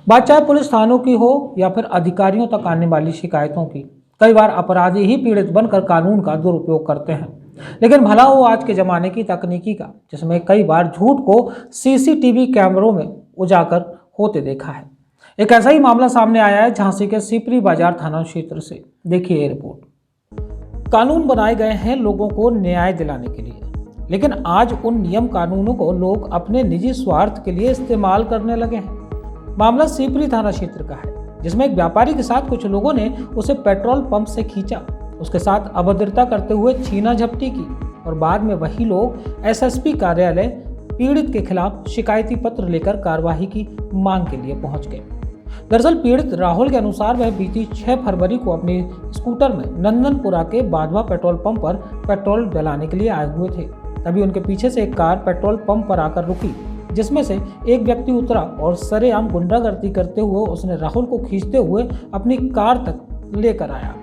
बात चाहे पुलिस थानों की हो या फिर अधिकारियों तक आने वाली शिकायतों की, कई बार अपराधी ही पीड़ित बनकर कानून का दुरुपयोग करते हैं। लेकिन भला हो आज के जमाने की तकनीकी का, जिसमें कई बार झूठ को सीसीटीवी कैमरों में उजागर होते देखा है। एक ऐसा ही मामला सामने आया है झांसी के सिपरी बाजार थाना क्षेत्र से। देखिए ये रिपोर्ट। कानून बनाए गए हैं लोगों को न्याय दिलाने के लिए, लेकिन आज उन नियम कानूनों को लोग अपने निजी स्वार्थ के लिए इस्तेमाल करने लगे हैं। मामला सिपरी थाना क्षेत्र का है, जिसमें एक व्यापारी के साथ कुछ लोगों ने उसे पेट्रोल पंप से खींचा, उसके साथ अभद्रता करते हुए छीना झपटी की और बाद में वही लोग एसएसपी कार्यालय पीड़ित के खिलाफ शिकायती पत्र लेकर कार्रवाई की मांग के लिए पहुंच गए। दरअसल पीड़ित राहुल के अनुसार वह बीती 6 फरवरी को अपनी स्कूटर में नंदनपुरा के बाधवा पेट्रोल पंप पर पेट्रोल डलाने के लिए आए हुए थे। तभी उनके पीछे से एक कार पेट्रोल पंप पर आकर रुकी, जिसमें से एक व्यक्ति उतरा और सरेआम गुंडागर्दी करते हुए उसने राहुल को खींचते हुए अपनी कार तक लेकर आया।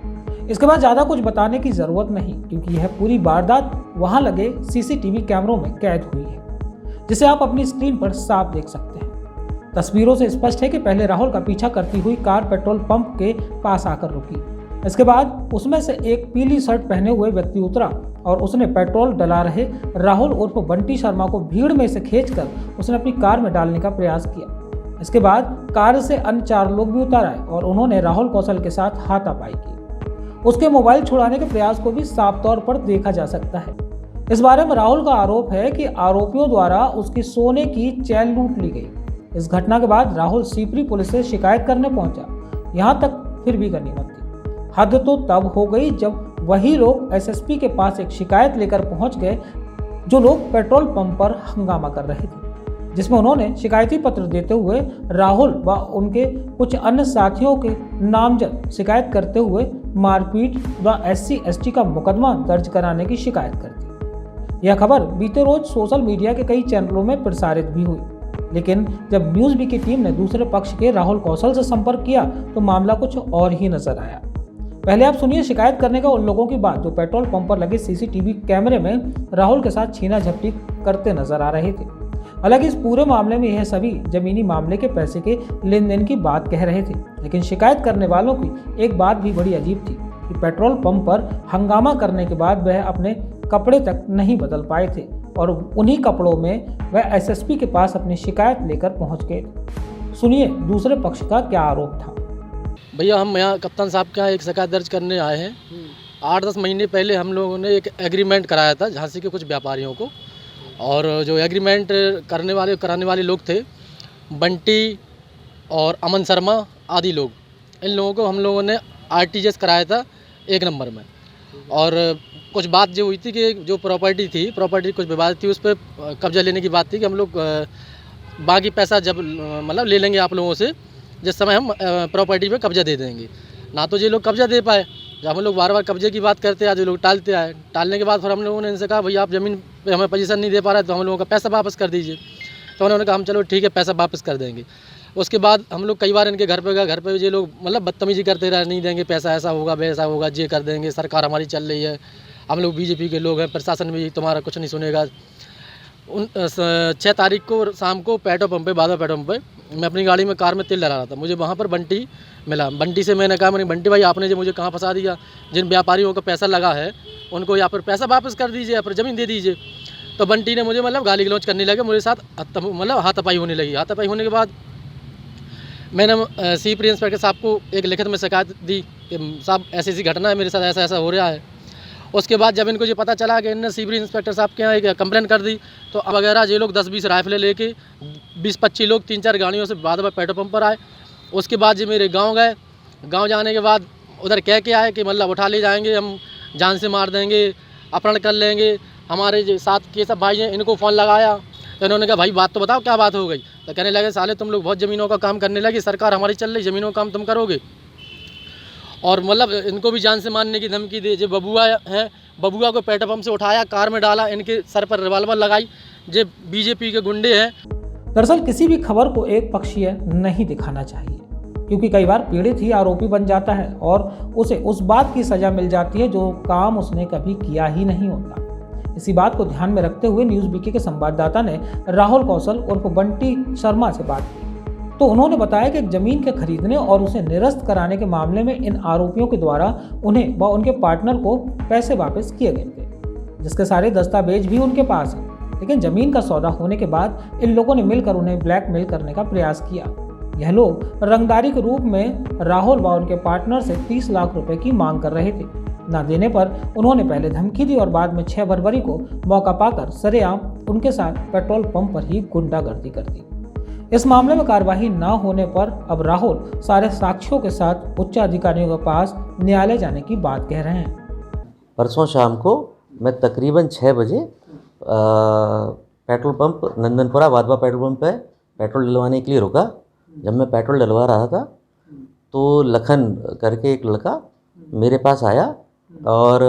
इसके बाद ज़्यादा कुछ बताने की ज़रूरत नहीं, क्योंकि यह पूरी वारदात वहां लगे सीसीटीवी कैमरों में कैद हुई है, जिसे आप अपनी स्क्रीन पर साफ देख सकते हैं। तस्वीरों से स्पष्ट है कि पहले राहुल का पीछा करती हुई कार पेट्रोल पंप के पास आकर रुकी। इसके बाद उसमें से एक पीली शर्ट पहने हुए व्यक्ति उतरा और उसने पेट्रोल डला रहे राहुल उर्फ बंटी शर्मा को भीड़ में से खींचकर उसने अपनी कार में डालने का प्रयास किया। इसके बाद कार से अन्य 4 लोग भी उतर आए और उन्होंने राहुल कौशल के साथ हाथापाई की। उसके मोबाइल छुड़ाने के प्रयास को भी साफ तौर पर देखा जा सकता है। इस बारे में राहुल का आरोप है कि आरोपियों द्वारा उसकी सोने की चैन लूट ली गई। इस घटना के बाद राहुल सिपरी पुलिस से शिकायत करने पहुंचा। यहाँ तक फिर भी गनीमत थी। हद तो तब हो गई जब वही लोग एसएसपी के पास एक शिकायत लेकर पहुंच गए, जो लोग पेट्रोल पंप पर हंगामा कर रहे थे, जिसमें उन्होंने शिकायती पत्र देते हुए राहुल व उनके कुछ अन्य साथियों के नामजद शिकायत करते हुए मारपीट व SC/ST का मुकदमा दर्ज कराने की शिकायत कर दी। यह खबर बीते रोज सोशल मीडिया के कई चैनलों में प्रसारित भी हुई, लेकिन जब न्यूज़ बी की टीम ने दूसरे पक्ष के राहुल कौशल से संपर्क किया तो मामला कुछ और ही नजर आया। पहले आप सुनिए शिकायत करने का उन लोगों की बात जो पेट्रोल पंप पर लगे सीसीटीवी कैमरे में राहुल के साथ छीना झपटी करते नजर आ रहे थे। हालांकि इस पूरे मामले में यह सभी जमीनी मामले के पैसे के लेन देन की बात कह रहे थे, लेकिन शिकायत करने वालों की एक बात भी बड़ी अजीब थी कि पेट्रोल पंप पर हंगामा करने के बाद वह अपने कपड़े तक नहीं बदल पाए थे और उन्हीं कपड़ों में वह एसएसपी के पास अपनी शिकायत लेकर पहुंच गए। सुनिए दूसरे पक्ष का क्या आरोप था। भैया हम यहाँ कप्तान साहब के यहाँ एक शिकायत दर्ज करने आए हैं। 8-10 महीने पहले हम लोगों ने एक एग्रीमेंट कराया था झांसी के कुछ व्यापारियों को, और जो एग्रीमेंट कराने वाले लोग थे बंटी और अमन शर्मा आदि लोग, इन लोगों को हम लोगों ने RTGS कराया था 1 नंबर में। और कुछ बात जो हुई थी कि जो प्रॉपर्टी कुछ विवाद थी, उस पर कब्जा लेने की बात थी कि हम लोग बाकी पैसा जब मतलब ले लेंगे आप लोगों से, जिस समय हम प्रॉपर्टी पे कब्जा दे देंगे। ना तो ये लोग कब्जा दे पाए, जब हम लोग बार कब्जे की बात करते आए, जो लोग टालते आए। टालने के बाद फिर हम लोगों ने इनसे कहा भैया आप ज़मीन पे हमें पोजीशन नहीं दे पा रहे तो हम लोगों का पैसा वापस कर दीजिए। तो उन्होंने कहा हम चलो ठीक है पैसा वापस कर देंगे। उसके बाद हम लोग कई बार इनके घर पे गए, घर पे ये लोग मतलब बदतमीजी करते रहे, नहीं देंगे पैसा, ऐसा होगा वैसा होगा, ये कर देंगे, सरकार हमारी चल रही है, हम लोग BJP के लोग हैं, प्रशासन भी तुम्हारा कुछ नहीं सुनेगा। 6 तारीख को शाम को पेट्रोल पंप पे, बाधवा पेट्रोल पंप पे, मैं अपनी गाड़ी में कार में तेल डला रहा था। मुझे वहाँ पर बंटी मिला। बंटी से मैंने कहा बंटी भाई आपने जो मुझे कहाँ फंसा दिया, जिन व्यापारियों का पैसा लगा है उनको या फिर पैसा वापस कर दीजिए या फिर ज़मीन दे दीजिए। तो बंटी ने मुझे मतलब गाली गलौज करने लगे, मेरे साथ मतलब हाथापाई होने लगी। हाथापाई होने के बाद मैंने सिपरी इंस्पेक्टर साहब को एक लिखित में शिकायत दी कि साहब ऐसी घटना है, मेरे साथ ऐसा ऐसा हो रहा है। उसके बाद जब इनको ये पता चला कि इनने सिपरी इंस्पेक्टर साहब के यहाँ एक कंप्लेंट कर दी, तो अब वगैरह ये लोग 10-20 राइफलें लेके 20-25 लोग 3-4 गाड़ियों से बाधवा पेट्रोल पंप पर आए। उसके बाद ये मेरे गांव गए। गांव जाने के बाद उधर कह के आए कि मतलब उठा ले जाएंगे, हम जान से मार देंगे, अपहरण कर लेंगे। हमारे जो साथ के सब भाई हैं इनको फ़ोन लगाया तो इन्होंने कहा भाई बात तो बताओ क्या बात हो गई। तो कहने लगे साले तुम लोग बहुत ज़मीनों का काम करने लगे, सरकार हमारी चल रही, ज़मीनों का काम तुम करोगे। और मतलब इनको भी जान से मारने की धमकी दी। जो बबुआ हैं, बबुआ को पेट्रोल पंप से उठाया, कार में डाला, इनके सर पर रिवाल्वर लगाई। जो BJP के गुंडे हैं। दरअसल किसी भी खबर को एक पक्षीय नहीं दिखाना चाहिए, क्योंकि कई बार पीड़ित ही आरोपी बन जाता है और उसे उस बात की सजा मिल जाती है जो काम उसने कभी किया ही नहीं होता। इसी बात को ध्यान में रखते हुए न्यूज़ बीके के संवाददाता ने राहुल कौशल उर्फ बंटी शर्मा से बात की। तो उन्होंने बताया कि एक जमीन के खरीदने और उसे निरस्त कराने के मामले में इन आरोपियों के द्वारा उन्हें व उनके पार्टनर को पैसे वापस किए गए थे, जिसके सारे दस्तावेज भी उनके पास हैं। लेकिन जमीन का सौदा होने के बाद इन लोगों ने मिलकर उन्हें ब्लैकमेल करने का प्रयास किया। यह लोग रंगदारी के रूप में राहुल व उनके पार्टनर से 30 लाख रुपए की मांग कर रहे थे। न देने पर उन्होंने पहले धमकी दी और बाद में 6 फरवरी को मौका पाकर सरेआम उनके साथ पेट्रोल पंप पर ही गुंडागर्दी कर दी। इस मामले में कार्रवाई न होने पर अब राहुल सारे साक्ष्यों के साथ उच्च अधिकारियों के पास न्यायालय जाने की बात कह रहे हैं। परसों शाम को मैं तकरीबन 6 बजे petrol pump Nandanpura Wadhwa petrol pump पे पेट्रोल डलवाने के लिए रुका। जब मैं पेट्रोल डलवा रहा था तो लखन करके एक लड़का मेरे पास आया और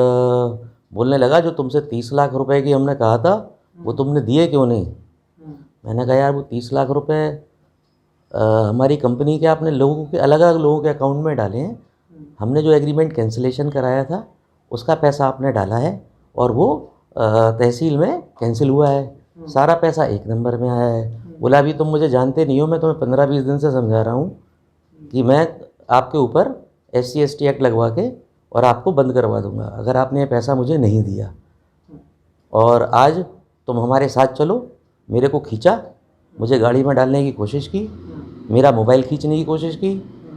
बोलने लगा, जो तुमसे 30 लाख रुपए की हमने कहा था वो तुमने दिए क्यों नहीं। मैंने कहा, यार वो 30 लाख रुपए हमारी कंपनी के आपने लोगों के अलग अलग लोगों के अकाउंट में डाले हैं। हमने जो एग्रीमेंट कैंसिलेशन कराया था उसका पैसा आपने डाला है और वो तहसील में कैंसिल हुआ है, सारा पैसा एक नंबर में आया है। बोला, अभी तुम मुझे जानते नहीं हो, मैं तुम्हें 15-20 दिन से समझा रहा हूँ कि मैं आपके ऊपर SC/ST एक्ट लगवा के और आपको बंद करवा दूंगा अगर आपने ये पैसा मुझे नहीं दिया। और आज तुम हमारे साथ चलो। मेरे को खींचा, मुझे गाड़ी में डालने की कोशिश की, मेरा मोबाइल खींचने की कोशिश की,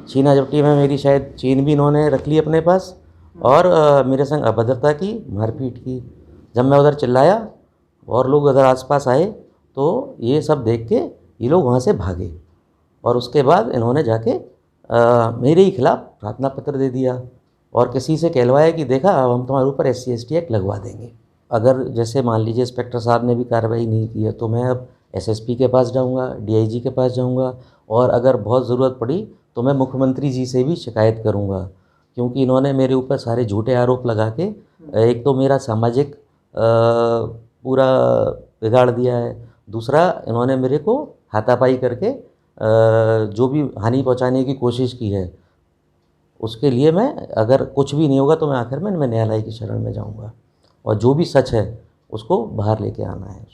छीना झपटी में मेरी शायद चेन भी इन्होंने रख ली अपने पास और मेरे संग अभद्रता की, मारपीट की। जब मैं उधर चिल्लाया और लोग उधर आसपास आए तो ये सब देख के ये लोग वहाँ से भागे और उसके बाद इन्होंने जाके मेरे ही खिलाफ़ प्रार्थना पत्र दे दिया और किसी से कहलवाया कि देखा, अब हम तुम्हारे ऊपर SC/ST एक्ट लगवा देंगे। अगर जैसे मान लीजिए इंस्पेक्टर साहब ने भी कार्रवाई नहीं की है तो मैं अब SSP के पास जाऊंगा, DIG के पास जाऊंगा और अगर बहुत ज़रूरत पड़ी तो मैं मुख्यमंत्री जी से भी शिकायत करूंगा, क्योंकि इन्होंने मेरे ऊपर सारे झूठे आरोप लगा के एक तो मेरा सामाजिक पूरा बिगाड़ दिया है, दूसरा इन्होंने मेरे को हाथापाई करके जो भी हानि पहुंचाने की कोशिश की है उसके लिए मैं, अगर कुछ भी नहीं होगा तो मैं आखिर में न्यायालय की शरण में जाऊंगा और जो भी सच है उसको बाहर लेके आना है।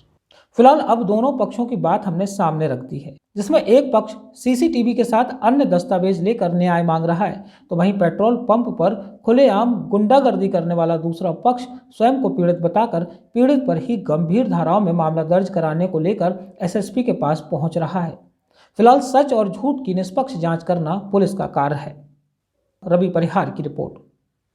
फिलहाल अब दोनों पक्षों की बात हमने सामने रख दी है, जिसमें एक पक्ष CCTV के साथ अन्य दस्तावेज लेकर न्याय मांग रहा है, तो वहीं पेट्रोल पंप पर खुलेआम गुंडागर्दी करने वाला दूसरा पक्ष स्वयं को पीड़ित बताकर पीड़ित पर ही गंभीर धाराओं में मामला दर्ज कराने को लेकर SSP के पास पहुंच रहा है। फिलहाल सच और झूठ की निष्पक्ष जांच करना पुलिस का कार्य है। रवि परिहार की रिपोर्ट।